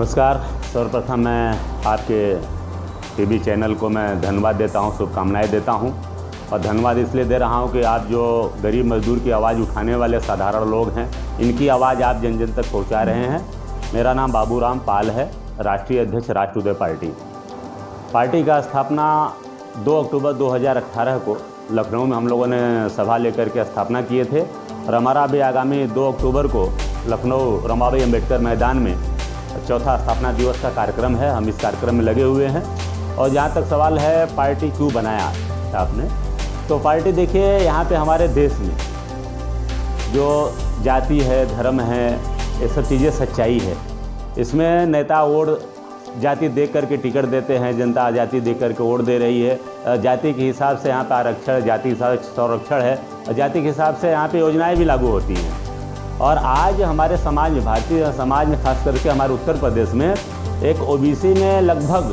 नमस्कार। सर्वप्रथम मैं आपके टीवी चैनल को मैं धन्यवाद देता हूं, शुभकामनाएं देता हूं। और धन्यवाद इसलिए दे रहा हूं कि आप जो गरीब मजदूर की आवाज़ उठाने वाले साधारण लोग हैं, इनकी आवाज़ आप जन जन तक पहुंचा रहे हैं। मेरा नाम बाबूराम पाल है, राष्ट्रीय अध्यक्ष राष्ट्रोदय पार्टी का स्थापना 2 अक्टूबर 2018 को लखनऊ में हम लोगों ने सभा लेकर के स्थापना किए थे। और हमारा अभी आगामी 2 अक्टूबर को लखनऊ रमाबाई अम्बेडकर मैदान में चौथा स्थापना दिवस का कार्यक्रम है। हम इस कार्यक्रम में लगे हुए हैं। और जहाँ तक सवाल है पार्टी क्यों बनाया आपने, तो पार्टी देखिए, यहाँ पे हमारे देश में जो जाति है, धर्म है, ये सब चीज़ें सच्चाई है। इसमें नेता वोट जाति देख करके टिकट देते हैं, जनता जाति देख करके वोट दे रही है। जाति के हिसाब से यहाँ पे आरक्षण, जाति के हिसाब से संरक्षण है, और जाति के हिसाब से यहाँ पे योजनाएं भी लागू होती हैं। और आज हमारे समाज में, भारतीय समाज में, खास करके हमारे उत्तर प्रदेश में एक ओबीसी में लगभग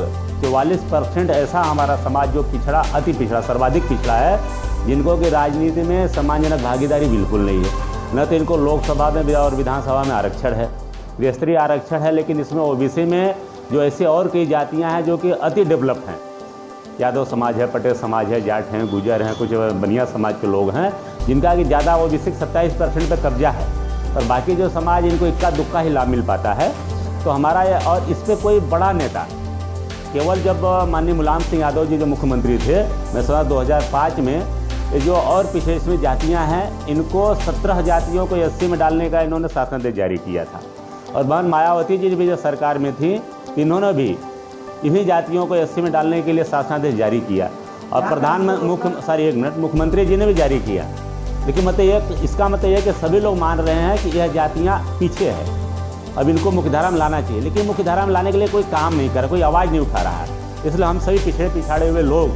44% ऐसा हमारा समाज जो पिछड़ा, अति पिछड़ा, सर्वाधिक पिछड़ा है, जिनको कि राजनीति में सम्मानजनक भागीदारी बिल्कुल नहीं है। न तो इनको लोकसभा में और विधानसभा में आरक्षण है, त्रिस्तरीय आरक्षण है, लेकिन इसमें ओबीसी में जो ऐसी और कई जातियां हैं जो कि अति डेवलप हैं, यादव समाज है, पटेल समाज है, जाट हैं, गुजर हैं, कुछ बनिया समाज के लोग हैं, जिनका कि ज़्यादा ओबीसी 27% पर कब्जा है। और बाकी जो समाज, इनको इक्का दुक्का ही लाभ मिल पाता है। तो हमारा और इस पर कोई बड़ा नेता, केवल जब माननीय मुलायम सिंह यादव जी जो मुख्यमंत्री थे, मैं समझा 2005 में, ये जो और पिछड़े इसमें जातियाँ हैं, इनको 17 जातियों को 80 में डालने का इन्होंने शासनादेश जारी किया था। और बहन मायावती जी भी जो सरकार में थी, इन्होंने भी इन्हीं जातियों को 80 में डालने के लिए शासनादेश जारी किया। और मुख्यमंत्री जी ने भी जारी किया। लेकिन इसका मतलब यह कि सभी लोग मान रहे हैं कि यह जातियाँ पीछे हैं, अब इनको मुख्यधारा में लाना चाहिए। लेकिन मुख्यधारा में लाने के लिए कोई काम नहीं कर रहा, कोई आवाज़ नहीं उठा रहा है। इसलिए हम सभी पिछड़े हुए लोग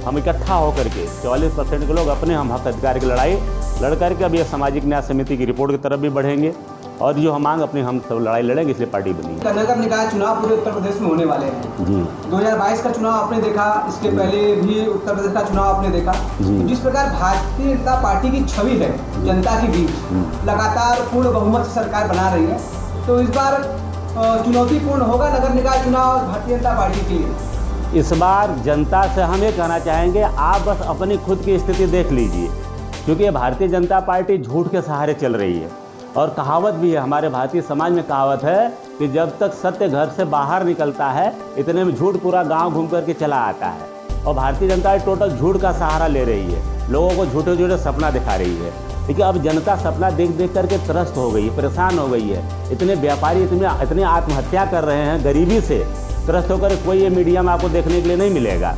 हम इकट्ठा होकर के 44% के लोग अपने हम हक अधिकार की लड़ाई लड़ करके अब यह सामाजिक न्याय समिति की रिपोर्ट की तरफ भी बढ़ेंगे। और जो हम मांग अपनी हम सब लड़ाई लड़ेंगे, इसलिए पार्टी बनी है। नगर निकाय चुनाव पूरे उत्तर प्रदेश में होने वाले हैं जी। 2022 का चुनाव आपने देखा, इसके पहले भी उत्तर प्रदेश का चुनाव आपने देखा। तो जिस प्रकार भारतीय जनता पार्टी की छवि है जनता के बीच, लगातार पूर्ण बहुमत से सरकार बना रही है, तो इस बार चुनौतीपूर्ण होगा नगर निकाय चुनाव भारतीय जनता पार्टी के लिए। इस बार जनता से हम ये कहना चाहेंगे, आप बस अपनी खुद की स्थिति देख लीजिए, क्योंकि भारतीय जनता पार्टी झूठ के सहारे चल रही है। और कहावत भी है, हमारे भारतीय समाज में कहावत है कि जब तक सत्य घर से बाहर निकलता है, इतने में झूठ पूरा गांव घूम करके चला आता है। और भारतीय जनता टोटल झूठ का सहारा ले रही है, लोगों को झूठे झूठे सपना दिखा रही है। देखिए, अब जनता सपना देख देख करके त्रस्त हो गई, परेशान हो गई है। इतने व्यापारी इतने आत्महत्या कर रहे हैं गरीबी से त्रस्त होकर, कोई ये मीडिया में आपको देखने के लिए नहीं मिलेगा।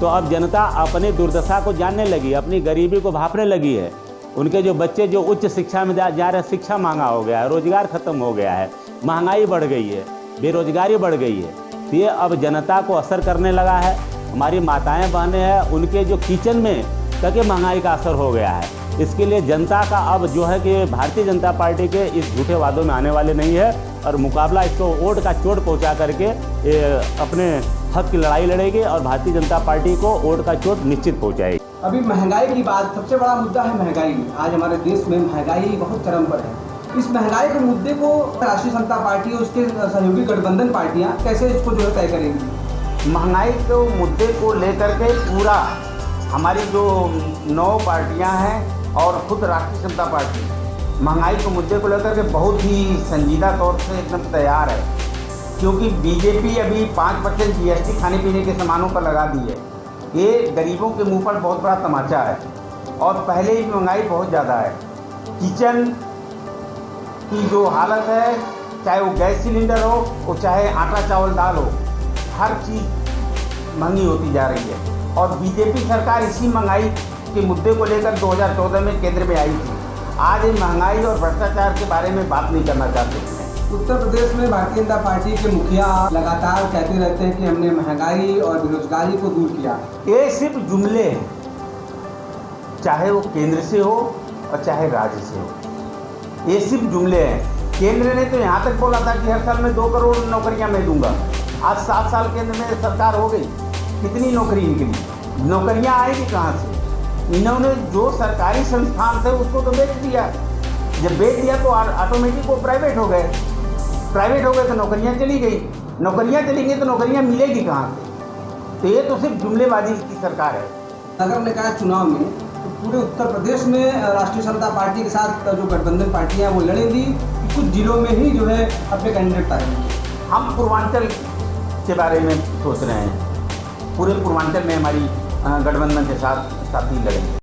तो अब जनता अपनी दुर्दशा को जानने लगी, अपनी गरीबी को भांपने लगी है। उनके जो बच्चे जो उच्च शिक्षा में जा रहे हैं, शिक्षा महंगा हो गया है, रोजगार खत्म हो गया है, महंगाई बढ़ गई है, बेरोजगारी बढ़ गई है। तो ये अब जनता को असर करने लगा है। हमारी माताएं बहनें हैं, उनके जो किचन में तक महंगाई का असर हो गया है। इसके लिए जनता का अब जो है कि भारतीय जनता पार्टी के इस झूठे वादों में आने वाले नहीं है, और मुकाबला इसको वोट का चोट पहुँचा करके अपने हक की लड़ाई लड़ेगी, और भारतीय जनता पार्टी को वोट का चोट निश्चित पहुँचाएगी। अभी महंगाई की बात, सबसे बड़ा मुद्दा है महंगाई। आज हमारे देश में महंगाई बहुत चरम पर है। इस महंगाई के मुद्दे को राष्ट्रीय जनता पार्टी और उसके सहयोगी गठबंधन पार्टियां कैसे इसको जो है तय करेंगी? महंगाई के मुद्दे को लेकर के पूरा हमारी जो 9 पार्टियां हैं और खुद राष्ट्रीय जनता पार्टी महंगाई के मुद्दे को लेकर के बहुत ही संजीदा तौर से एकदम तैयार है। क्योंकि बीजेपी अभी 5% GST खाने पीने के सामानों पर लगा दी है। ये गरीबों के मुंह पर बहुत बड़ा तमाचा है। और पहले ही महंगाई बहुत ज़्यादा है। किचन की जो हालत है, चाहे वो गैस सिलेंडर हो और चाहे आटा चावल दाल हो, हर चीज़ महंगी होती जा रही है। और बीजेपी सरकार इसी महंगाई के मुद्दे को लेकर 2014 में केंद्र में आई थी। आज ये महंगाई और भ्रष्टाचार के बारे में बात नहीं करना चाहते। उत्तर प्रदेश में भारतीय जनता पार्टी के मुखिया लगातार कहते रहते हैं कि हमने महंगाई और बेरोजगारी को दूर किया। ये सिर्फ जुमले हैं, चाहे वो केंद्र से हो और चाहे राज्य से हो। ये सिर्फ जुमले हैं। केंद्र ने तो यहाँ तक बोला था कि हर साल में 2 करोड़ नौकरियाँ मैं दूंगा। आज 7 साल केंद्र में सरकार हो गई, कितनी नौकरी निकली? नौकरियाँ आएगी कहाँ से? इन्होंने जो सरकारी संस्थान थे उसको तो बेच दिया। जब बेच दिया तो ऑटोमेटिक वो प्राइवेट हो गए। प्राइवेट हो गए तो नौकरियां चली गई, नौकरियां चली गई तो नौकरियां मिलेगी कहाँ से? तो ये तो सिर्फ जुमलेबाजी की सरकार है। नगर निकाय चुनाव में तो पूरे उत्तर प्रदेश में राष्ट्रीय समता पार्टी के साथ जो गठबंधन पार्टियां हैं वो लड़ेंगी, कुछ जिलों में ही जो है अपने कैंडिडेट आएंगे। हम पूर्वांचल के बारे में सोच रहे हैं, पूरे पूर्वांचल में हमारी गठबंधन के साथ साथी लड़ेंगे।